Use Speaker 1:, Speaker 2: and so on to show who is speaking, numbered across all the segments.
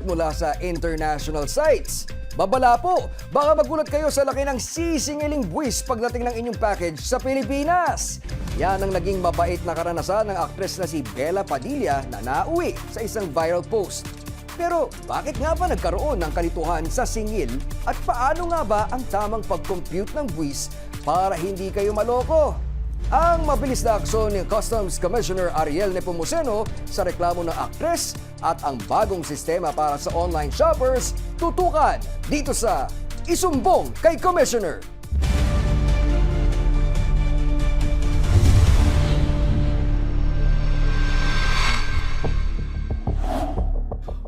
Speaker 1: mula sa international sites. Babala po, baka magulat kayo sa laki ng sisingiling buwis pagdating ng inyong package sa Pilipinas. Yan ang naging mabait na karanasan ng aktres na si Bella Padilla na nauwi sa isang viral post. Pero bakit nga ba nagkaroon ng kalituhan sa singil at paano nga ba ang tamang pag-compute ng buwis para hindi kayo maloko? Ang mabilis na aksyon ni Customs Commissioner Ariel Nepomuceno sa reklamo ng aktres at ang bagong sistema para sa online shoppers tutukan dito sa Isumbong kay Commissioner.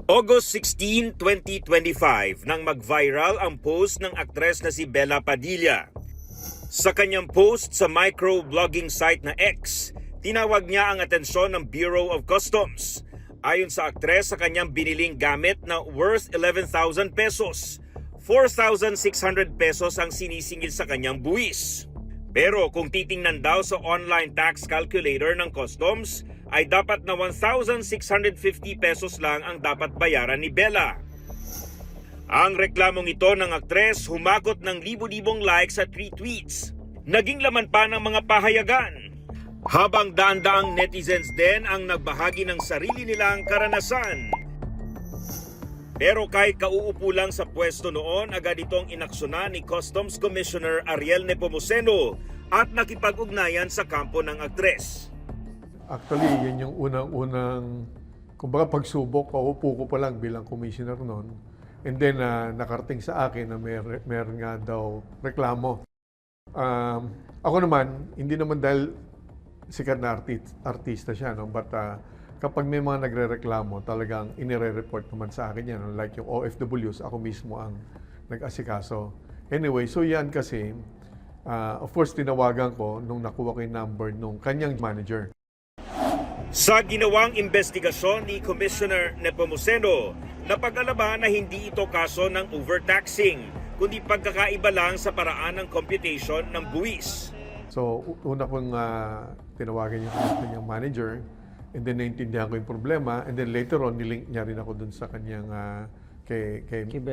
Speaker 2: August 16, 2025 nang mag-viral ang post ng aktres na si Bella Padilla. Sa kanyang post sa microblogging site na X, tinawag niya ang atensyon ng Bureau of Customs. Ayon sa aktres, sa kanyang biniling gamit na worth 11,000 pesos, 4,600 pesos ang sinisingil sa kanyang buwis. Pero kung titingnan daw sa online tax calculator ng Customs, ay dapat na 1,650 pesos lang ang dapat bayaran ni Bella. Ang reklamong ito ng aktres humakot ng libu-libong likes at retweets. Naging laman pa ng mga pahayagan. Habang daan-daang netizens din ang nagbahagi ng sarili nilang karanasan. Pero kahit kauupo lang sa pwesto noon, agad itong inaksyonan ni Customs Commissioner Ariel Nepomuceno at nakipag-ugnayan sa kampo ng aktres.
Speaker 3: Actually, yan yung unang-unang, kumbaga pagsubok, kauupo ko pa lang bilang commissioner noon. And then, nakarating sa akin na meron nga daw reklamo. Ako naman, hindi naman dahil sikat na artista siya, no? But kapag may mga nagre-reklamo, talagang inire-report naman sa akin yan. No? Like yung OFWs, ako mismo ang nag-asikaso. Anyway, so yan kasi, of course, tinawagan ko nung nakuha ko yung number nung kanyang manager.
Speaker 2: Sa ginawang investigasyon ni Commissioner Nepomuceno, napag-alaman na hindi ito kaso ng overtaxing, kundi pagkakaiba lang sa paraan ng computation ng buwis.
Speaker 3: So, una kong tinawagan yung kanyang manager, and then naintindihan ko yung problema, and then later on, nilink niya rin ako dun sa kanyang, kay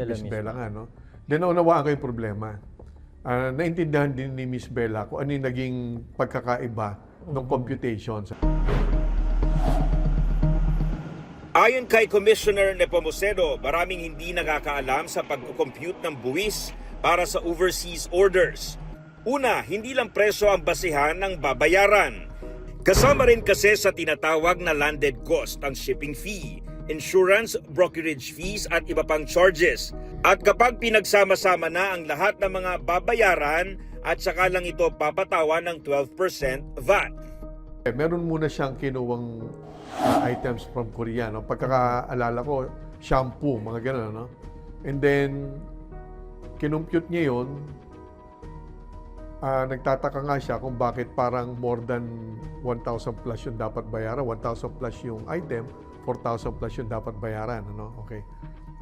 Speaker 3: Miss Bella nga, no? Then, naunawaan ko yung problema. Naintindihan din ni Miss Bella kung ano yung naging pagkakaiba ng computations.
Speaker 2: Ayon kay Commissioner Nepomuceno, maraming hindi nakakaalam sa pag-compute ng buwis para sa overseas orders. Una, hindi lang presyo ang basihan ng babayaran. Kasama rin kasi sa tinatawag na landed cost ang shipping fee, insurance, brokerage fees at iba pang charges. At kapag pinagsama-sama na ang lahat ng mga babayaran at saka lang ito papatawan ng 12% VAT.
Speaker 3: Meron muna siyang kinuwang items from Korea, no? Pagkakaalala ko, shampoo, mga gano'n, no? And then, kinumpute niya yun. Nagtataka nga siya kung bakit parang more than 1,000 plus yung dapat bayaran, 1,000 plus yung item, 4,000 plus yung dapat bayaran, ano? Okay.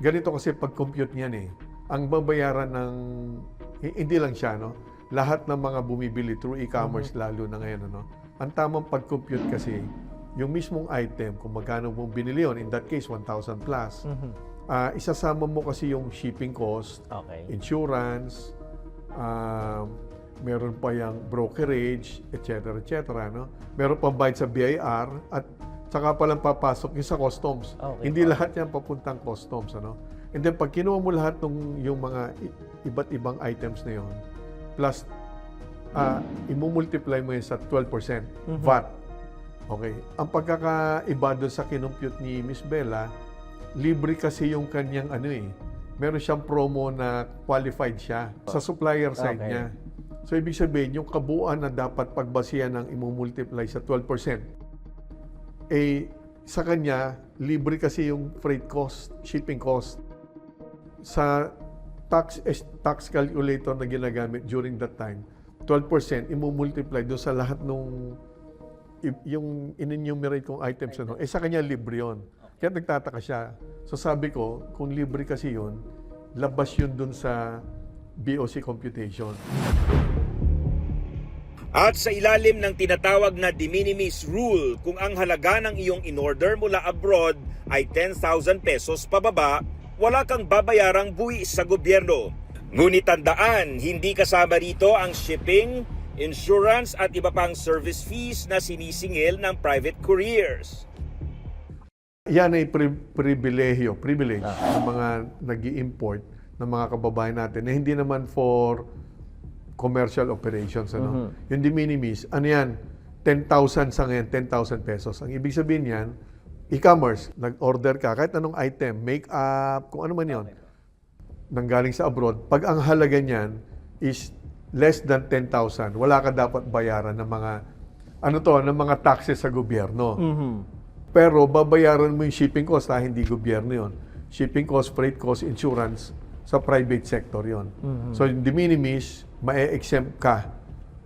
Speaker 3: Ganito kasi pag-compute niyan eh. Ang babayaran ng, hindi lang siya, no? Lahat ng mga bumibili through e-commerce lalo na ngayon, ano? Ang tamang pag-compute kasi, yung mismong item, kung magkano mong binili yun, in that case, 1,000 plus, isasama mo kasi yung shipping cost, insurance, meron pa yung brokerage, etc., etc., no? Meron pang bayad sa BIR, at saka palang papasok yung sa customs. Hindi lahat yan papuntang customs, ano? And then, pag kinuha mo lahat ng yung mga iba't ibang items na yun, plus, imumultiply mo yun sa 12% VAT. Okay. Ang pagkakaiba doon sa kinumpute ni Miss Bella, libre kasi yung kanyang meron siyang promo na qualified siya sa supplier side niya. So, ibig sabihin, yung kabuuan na dapat pagbasihan ng imumultiply sa 12%, sa kanya, libre kasi yung freight cost, shipping cost. Sa tax calculator na ginagamit during that time, 12% imumultiply doon sa lahat nung yung in-enumerate kong items, sa kanya libre yun. Kaya nagtataka siya. So sabi ko, kung libre kasi yun, labas yun dun sa BOC computation.
Speaker 2: At sa ilalim ng tinatawag na de minimis rule, kung ang halaga ng iyong in-order mula abroad ay 10,000 pesos pababa, wala kang babayarang buwis sa gobyerno. Ngunit tandaan, hindi kasama rito ang shipping, insurance at iba pang service fees na sinisingil ng private couriers.
Speaker 3: Yan ay privilege ng mga nag-i-import ng mga kababayan natin na hindi naman for commercial operations. Ano? Yung de minimis, ano yan? 10,000 sa ngayon, 10,000 pesos. Ang ibig sabihin yan, e-commerce, nag-order ka, kahit anong item, make-up, kung ano man yun, nanggaling sa abroad, pag ang halaga niyan is less than 10,000, wala ka dapat bayaran ng mga, ng mga taxes sa gobyerno. Pero babayaran mo yung shipping cost, hindi gobyerno yon. Shipping cost, freight cost, insurance, sa private sector yon. So, yung de minimis, ma-exempt ka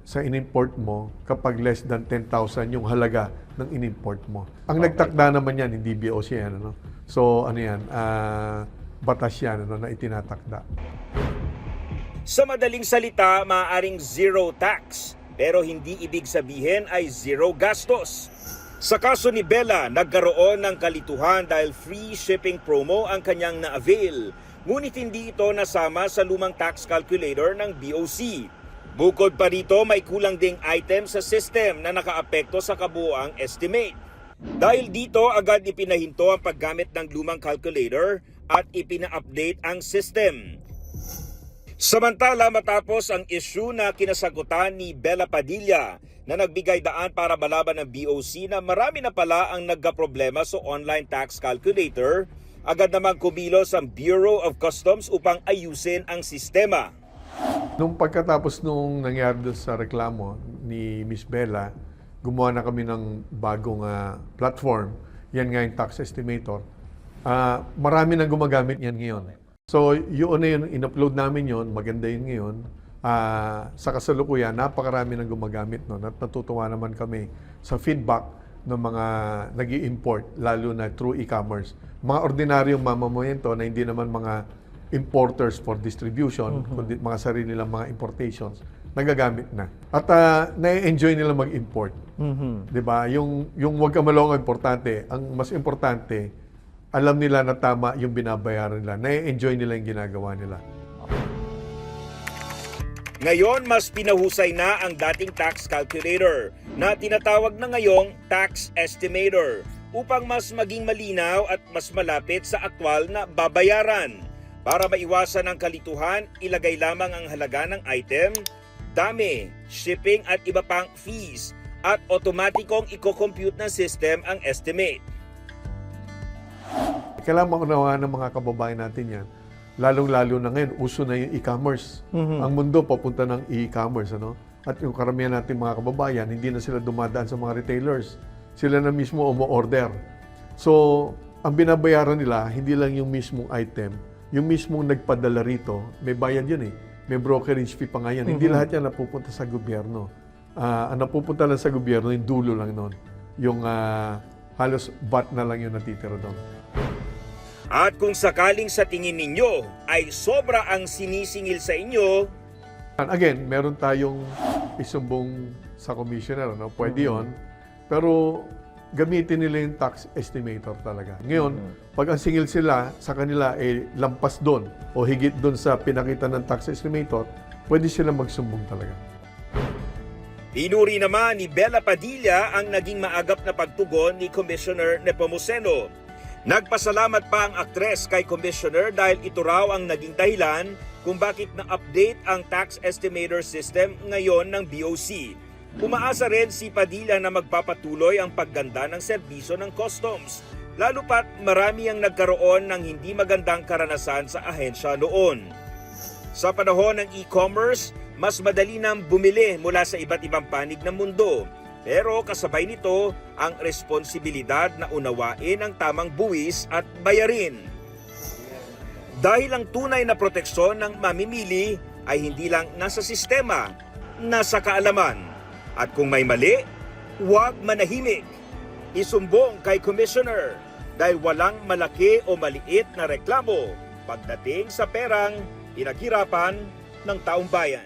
Speaker 3: sa in-import mo kapag less than 10,000 yung halaga ng in-import mo. Ang nagtakda naman yan, hindi BOC yan. Ano? So, batas yan na itinatakda.
Speaker 2: Sa madaling salita, maaaring zero tax, pero hindi ibig sabihin ay zero gastos. Sa kaso ni Bella, nagkaroon ng kalituhan dahil free shipping promo ang kanyang na-avail. Ngunit hindi ito nasama sa lumang tax calculator ng BOC. Bukod pa rito, may kulang ding item sa system na nakaapekto sa kabuoang estimate. Dahil dito, agad ipinahinto ang paggamit ng lumang calculator at ipina-update ang system. Samantala, matapos ang issue na kinasagutan ni Bella Padilla na nagbigay daan para malaban ng BOC na marami na pala ang nagkaproblema sa online tax calculator, agad namang kumilos ang Bureau of Customs upang ayusin ang sistema.
Speaker 3: Nung pagkatapos nung nangyari doon sa reklamo ni Miss Bella, gumawa na kami ng bagong platform. Yan nga yung tax estimator. Marami nang gumagamit yan ngayon. So, yun na yun, in-upload namin yun, maganda yun ngayon. Sa kasalukuyan, napakarami nang gumagamit nun at natutuwa naman kami sa feedback ng mga nag-i-import, lalo na through e-commerce. Mga ordinaryong mamamayan to na hindi naman mga importers for distribution, kundi mga sarili nilang mga importations, nagagamit na. At na-enjoy nila mag-import. Diba? Yung wag ka malong importante, ang mas importante, alam nila na tama yung binabayaran nila. Na-enjoy nila yung ginagawa nila.
Speaker 2: Ngayon, mas pinahusay na ang dating tax calculator na tinatawag na ngayong tax estimator upang mas maging malinaw at mas malapit sa aktwal na babayaran. Para maiwasan ang kalituhan, ilagay lamang ang halaga ng item, dami, shipping at iba pang fees at otomatikong i-compute ng system ang estimate.
Speaker 3: Kailangan maunawahan ng mga kababayan natin yan. Lalong-lalo na ngayon, uso na yung e-commerce. Ang mundo papunta ng e-commerce. Ano? At yung karamihan natin mga kababayan, hindi na sila dumadaan sa mga retailers. Sila na mismo umo-order. So, ang binabayaran nila, hindi lang yung mismong item, yung mismong nagpadala rito, may bayad yun eh. May brokerage fee pa nga yan. Hindi lahat yan napupunta sa gobyerno. Ang napupunta lang sa gobyerno, yung dulo lang nun. Yung halos VAT na lang yung natitira doon.
Speaker 2: At kung sakaling sa tingin ninyo ay sobra ang sinisingil sa inyo,
Speaker 3: And again, meron tayong isumbong sa commissioner, no? Pwede yun. Pero gamitin nila yung tax estimator talaga. Ngayon, pag ang singil sila sa kanila lampas doon o higit doon sa pinakita ng tax estimator, pwede sila magsumbong talaga.
Speaker 2: pinuri naman ni Bella Padilla ang naging maagap na pagtugon ni Commissioner Nepomuceno. Nagpasalamat pa ang aktres kay Commissioner dahil ito raw ang naging dahilan kung bakit na-update ang tax estimator system ngayon ng BOC. Umaasa rin si Padilla na magpapatuloy ang pagganda ng serbisyo ng customs, lalo pat marami ang nagkaroon ng hindi magandang karanasan sa ahensya noon. Sa panahon ng e-commerce, mas madali nang bumili mula sa iba't ibang panig ng mundo. Pero kasabay nito ang responsibilidad na unawain ang tamang buwis at bayarin. Dahil ang tunay na proteksyon ng mamimili ay hindi lang nasa sistema, nasa kaalaman. At kung may mali, huwag manahimik. Isumbong kay Commissioner dahil walang malaki o maliit na reklamo pagdating sa perang pinaghirapan ng taong bayan.